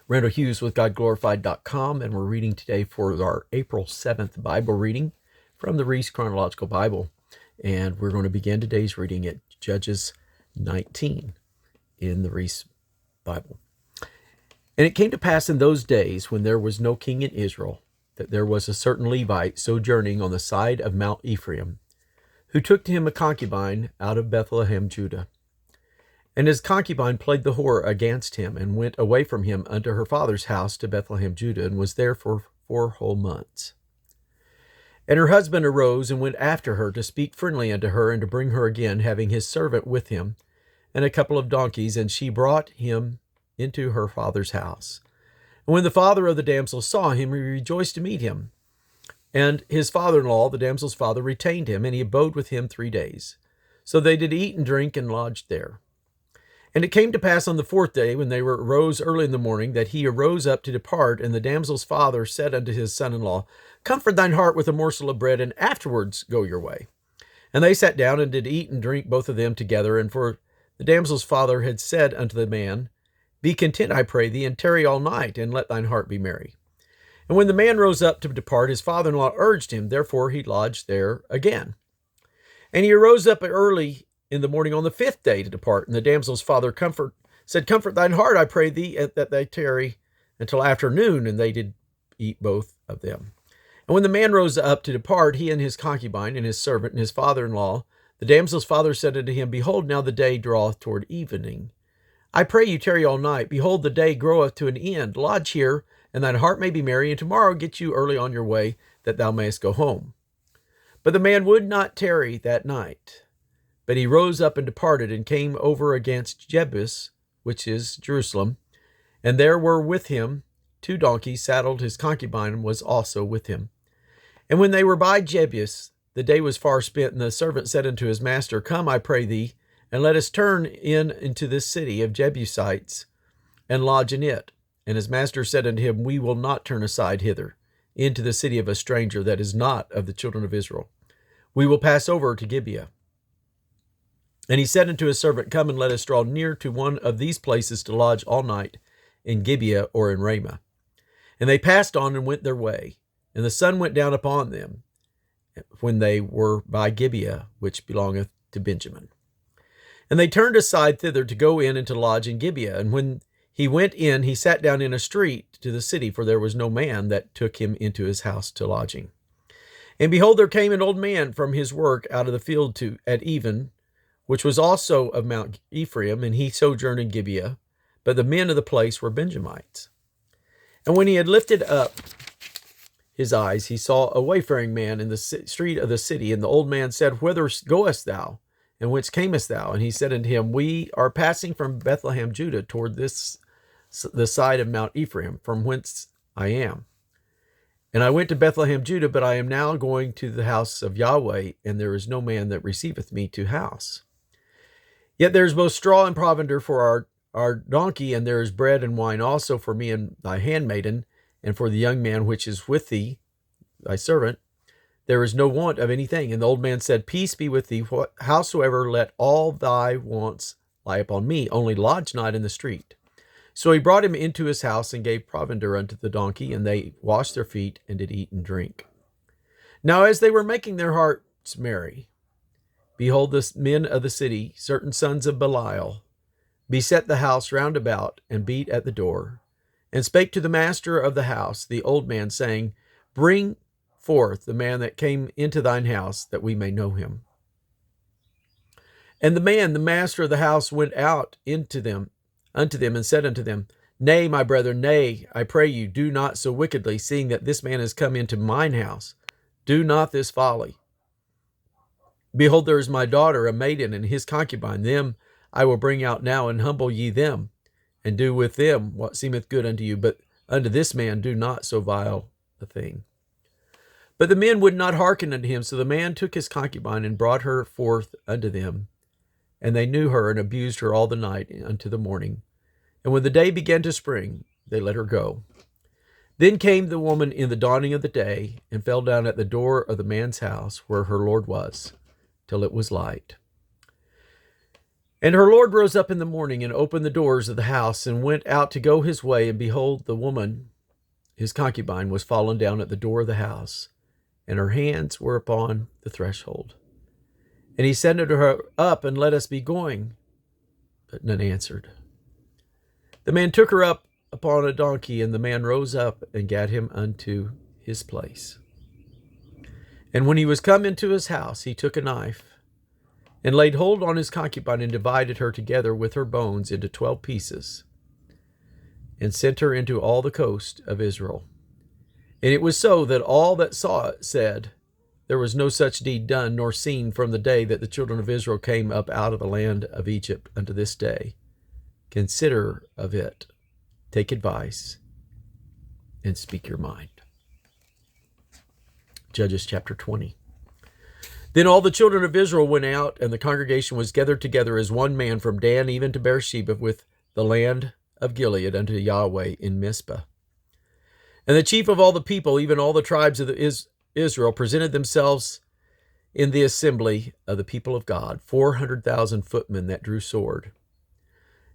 Randall Hughes with GodGlorified.com, and we're reading today for our April 7th Bible reading from the Reese Chronological Bible. And we're going to begin today's reading at Judges 19 in the Reese Bible. And it came to pass in those days, when there was no king in Israel, that there was a certain Levite sojourning on the side of Mount Ephraim, who took to him a concubine out of Bethlehem, Judah. And his concubine played the whore against him, and went away from him unto her father's house to Bethlehem, Judah, and was there for 4 whole months. And her husband arose and went after her to speak friendly unto her, and to bring her again, having his servant with him, and a couple of donkeys, and she brought him into her father's house. And when the father of the damsel saw him, he rejoiced to meet him. And his father-in-law, the damsel's father, retained him, and he abode with him 3 days. So they did eat and drink, and lodged there. And it came to pass on the 4th day, when they arose early in the morning, that he arose up to depart, and the damsel's father said unto his son-in-law, Comfort thine heart with a morsel of bread, and afterwards go your way. And they sat down, and did eat and drink both of them together. And for the damsel's father had said unto the man, Be content, I pray thee, and tarry all night, and let thine heart be merry. And when the man rose up to depart, his father-in-law urged him, therefore he lodged there again. And he arose up early in the morning on the 5th day to depart. And the damsel's father said, Comfort thine heart, I pray thee, that they tarry until afternoon. And they did eat both of them. And when the man rose up to depart, he and his concubine, and his servant, and his father-in-law, the damsel's father said unto him, Behold, now the day draweth toward evening. I pray you tarry all night. Behold, the day groweth to an end. Lodge here, and thine heart may be merry, and tomorrow get you early on your way, that thou mayest go home. But the man would not tarry that night. But he rose up and departed, and came over against Jebus, which is Jerusalem. And there were with him 2 donkeys saddled. His concubine was also with him. And when they were by Jebus, the day was far spent, and the servant said unto his master, Come, I pray thee, and let us turn into this city of Jebusites, and lodge in it. And his master said unto him, We will not turn aside hither, into the city of a stranger that is not of the children of Israel. We will pass over to Gibeah. And he said unto his servant, Come and let us draw near to one of these places to lodge all night, in Gibeah or in Ramah. And they passed on and went their way. And the sun went down upon them, when they were by Gibeah, which belongeth to Benjamin. And they turned aside thither to go in and to lodge in Gibeah. And when he went in, he sat down in a street to the city, for there was no man that took him into his house to lodging. And behold, there came an old man from his work out of the field at even, which was also of Mount Ephraim, and he sojourned in Gibeah, but the men of the place were Benjamites. And when he had lifted up his eyes, he saw a wayfaring man in the street of the city, and the old man said, Whither goest thou, and whence camest thou? And he said unto him, We are passing from Bethlehem, Judah, toward the side of Mount Ephraim, from whence I am. And I went to Bethlehem, Judah, but I am now going to the house of Yahweh, and there is no man that receiveth me to house. Yet there is both straw and provender for our donkey, and there is bread and wine also for me and thy handmaiden, and for the young man which is with thee, thy servant. There is no want of anything. And the old man said, Peace be with thee, howsoever let all thy wants lie upon me, only lodge not in the street. So he brought him into his house, and gave provender unto the donkey, and they washed their feet, and did eat and drink. Now as they were making their hearts merry, behold, the men of the city, certain sons of Belial, beset the house round about, and beat at the door, and spake to the master of the house, the old man, saying, Bring forth the man that came into thine house, that we may know him. And the man, the master of the house, went out unto them, and said unto them, Nay, my brethren, nay, I pray you, do not so wickedly, seeing that this man is come into mine house. Do not this folly. Behold, there is my daughter, a maiden, and his concubine. Them I will bring out now, and humble ye them, and do with them what seemeth good unto you. But unto this man do not so vile a thing. But the men would not hearken unto him. So the man took his concubine, and brought her forth unto them. And they knew her, and abused her all the night unto the morning. And when the day began to spring, they let her go. Then came the woman in the dawning of the day, and fell down at the door of the man's house, where her Lord was, till it was light. And her Lord rose up in the morning and opened the doors of the house and went out to go his way. And behold, the woman, his concubine, was fallen down at the door of the house, and her hands were upon the threshold. And he said unto her, Up, and let us be going. But none answered. The man took her up upon a donkey, and the man rose up and gat him unto his place. And when he was come into his house, he took a knife, and laid hold on his concubine, and divided her together with her bones into 12 pieces, and sent her into all the coast of Israel. And it was so that all that saw it said, There was no such deed done nor seen from the day that the children of Israel came up out of the land of Egypt unto this day. Consider of it, take advice, and speak your mind. Judges chapter 20. Then all the children of Israel went out, and the congregation was gathered together as one man from Dan even to Beersheba with the land of Gilead unto Yahweh in Mizpah. And the chief of all the people, even all the tribes of Israel, presented themselves in the assembly of the people of God, 400,000 footmen that drew sword.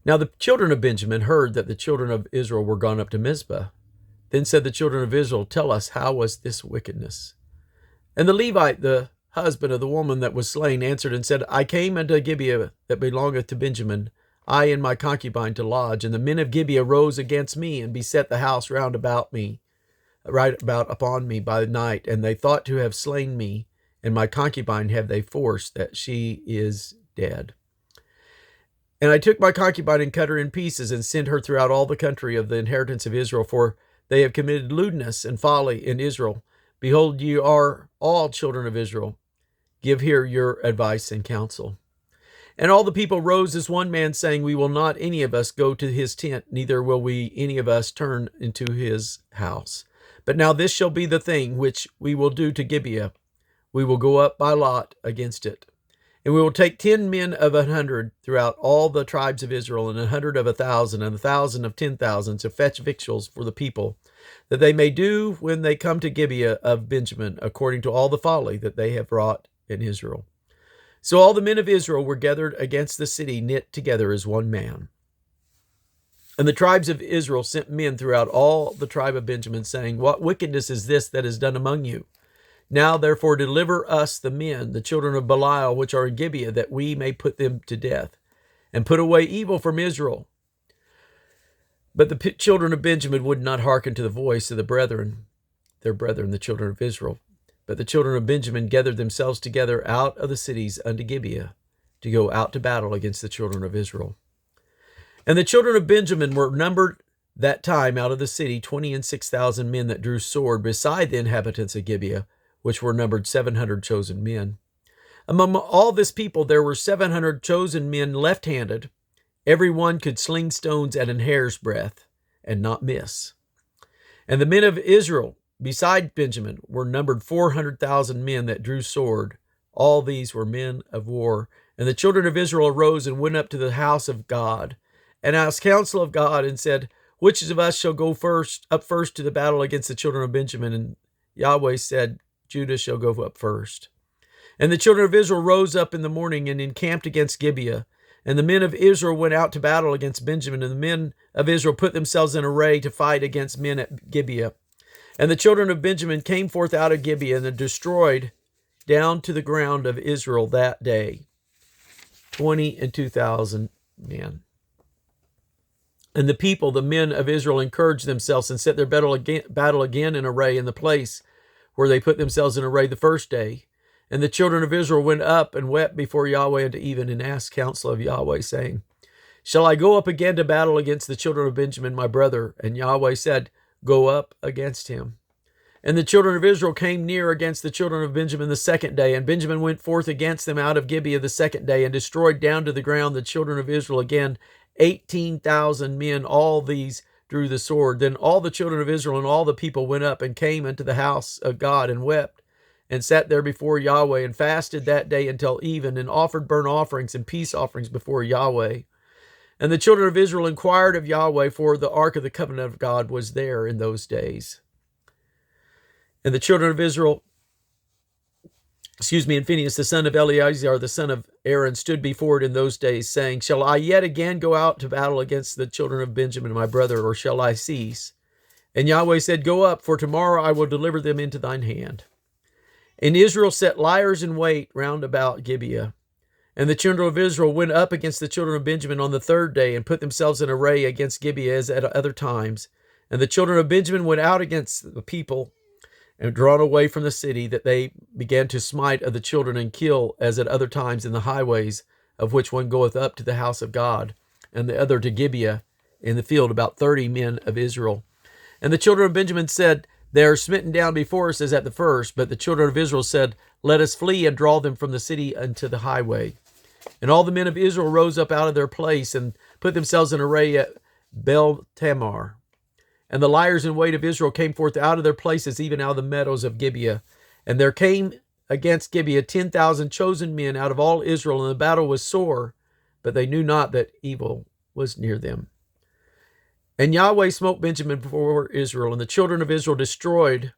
Now the children of Benjamin heard that the children of Israel were gone up to Mizpah. Then said the children of Israel, Tell us, how was this wickedness? And the Levite, the husband of the woman that was slain, answered and said, I came unto Gibeah that belongeth to Benjamin, I and my concubine to lodge. And the men of Gibeah rose against me, and beset the house round about me, right about upon me by night. And they thought to have slain me, and my concubine have they forced, that she is dead. And I took my concubine and cut her in pieces, and sent her throughout all the country of the inheritance of Israel, for they have committed lewdness and folly in Israel. Behold, ye are all children of Israel. Give here your advice and counsel. And all the people rose as one man, saying, We will not any of us go to his tent, neither will we any of us turn into his house. But now this shall be the thing which we will do to Gibeah. We will go up by lot against it. And we will take 10 men of 100 throughout all the tribes of Israel, and 100 of 1,000, and 1,000 of 10,000, to fetch victuals for the people, that they may do when they come to Gibeah of Benjamin, according to all the folly that they have wrought in Israel. So all the men of Israel were gathered against the city, knit together as one man. And the tribes of Israel sent men throughout all the tribe of Benjamin, saying, What wickedness is this that is done among you? Now therefore deliver us the men, the children of Belial, which are in Gibeah, that we may put them to death, and put away evil from Israel. But the children of Benjamin would not hearken to the voice of their brethren, the children of Israel. But the children of Benjamin gathered themselves together out of the cities unto Gibeah, to go out to battle against the children of Israel. And the children of Benjamin were numbered that time out of the city 26,000 men that drew sword, beside the inhabitants of Gibeah, which were numbered 700 chosen men. Among all this people there were 700 chosen men left-handed. Every one could sling stones at an hair's breadth, and not miss. And the men of Israel, beside Benjamin, were numbered 400,000 men that drew sword. All these were men of war. And the children of Israel arose and went up to the house of God, and asked counsel of God, and said, Which of us shall go up first to the battle against the children of Benjamin? And Yahweh said, Judah shall go up first. And the children of Israel rose up in the morning and encamped against Gibeah. And the men of Israel went out to battle against Benjamin. And the men of Israel put themselves in array to fight against men at Gibeah. And the children of Benjamin came forth out of Gibeah, and destroyed down to the ground of Israel that day 22,000 men. And the people, the men of Israel, encouraged themselves, and set their battle again in array in the place where they put themselves in array the first day. And the children of Israel went up and wept before Yahweh unto even, and asked counsel of Yahweh, saying, Shall I go up again to battle against the children of Benjamin, my brother? And Yahweh said, Go up against him. And the children of Israel came near against the children of Benjamin the second day. And Benjamin went forth against them out of Gibeah the second day, and destroyed down to the ground the children of Israel again, 18,000 men. All these drew the sword. Then all the children of Israel and all the people went up and came unto the house of God, and wept, and sat there before Yahweh, and fasted that day until even, and offered burnt offerings and peace offerings before Yahweh. And the children of Israel inquired of Yahweh, for the ark of the covenant of God was there in those days. And the children of Israel And Phinehas, the son of Eleazar, the son of Aaron, stood before it in those days, saying, Shall I yet again go out to battle against the children of Benjamin, my brother, or shall I cease? And Yahweh said, Go up, for tomorrow I will deliver them into thine hand. And Israel set liers in wait round about Gibeah. And the children of Israel went up against the children of Benjamin on the third day, and put themselves in array against Gibeah as at other times. And the children of Benjamin went out against the people, and drawn away from the city, that they began to smite of the children and kill, as at other times in the highways, of which one goeth up to the house of God, and the other to Gibeah in the field, about 30 men of Israel. And the children of Benjamin said, They are smitten down before us as at the first. But the children of Israel said, Let us flee and draw them from the city unto the highway. And all the men of Israel rose up out of their place, and put themselves in array at Bel Tamar. And the liers in wait of Israel came forth out of their places, even out of the meadows of Gibeah. And there came against Gibeah 10,000 chosen men out of all Israel, and the battle was sore, but they knew not that evil was near them. And Yahweh smote Benjamin before Israel, and the children of Israel destroyed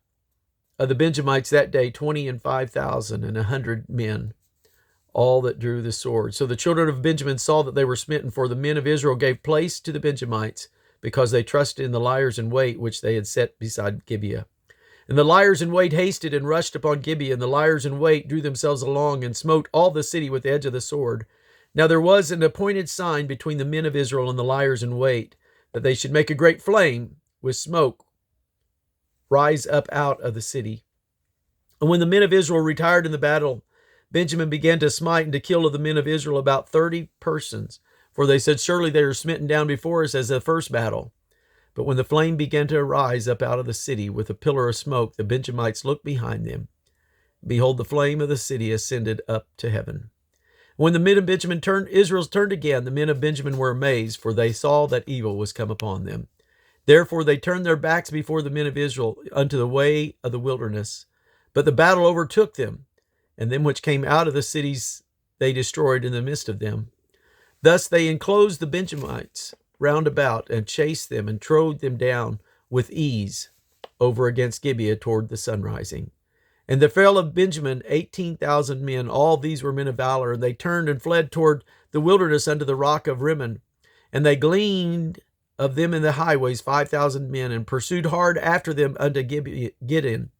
of the Benjamites that day 25,000 and 100 men, all that drew the sword. So the children of Benjamin saw that they were smitten, for the men of Israel gave place to the Benjamites, because they trusted in the liers in wait which they had set beside Gibeah. And the liers in wait hasted and rushed upon Gibeah, and the liers in wait drew themselves along and smote all the city with the edge of the sword. Now there was an appointed sign between the men of Israel and the liers in wait, that they should make a great flame with smoke rise up out of the city. And when the men of Israel retired in the battle, Benjamin began to smite and to kill of the men of Israel about 30 persons. For they said, Surely they are smitten down before us as the first battle. But when the flame began to arise up out of the city with a pillar of smoke, the Benjamites looked behind them. Behold, the flame of the city ascended up to heaven. When the men of Benjamin Israel turned again, the men of Benjamin were amazed, for they saw that evil was come upon them. Therefore they turned their backs before the men of Israel unto the way of the wilderness. But the battle overtook them, and them which came out of the cities they destroyed in the midst of them. Thus they enclosed the Benjamites round about, and chased them, and trode them down with ease over against Gibeah toward the sunrising. And there fell of Benjamin 18,000 men. All these were men of valor, and they turned and fled toward the wilderness unto the rock of Rimmon. And they gleaned of them in the highways 5,000 men, and pursued hard after them unto Gideon,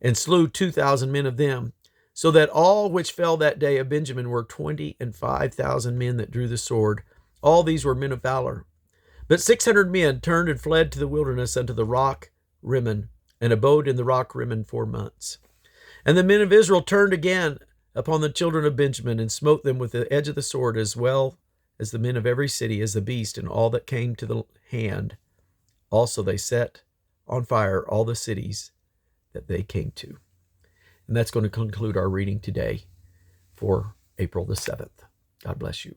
and slew 2,000 men of them. So that all which fell that day of Benjamin were 25,000 men that drew the sword. All these were men of valor. But 600 men turned and fled to the wilderness unto the rock Rimmon, and abode in the rock Rimmon 4 months. And the men of Israel turned again upon the children of Benjamin, and smote them with the edge of the sword, as well as the men of every city, as the beast, and all that came to the hand. Also they set on fire all the cities that they came to. And that's going to conclude our reading today for April the 7th. God bless you.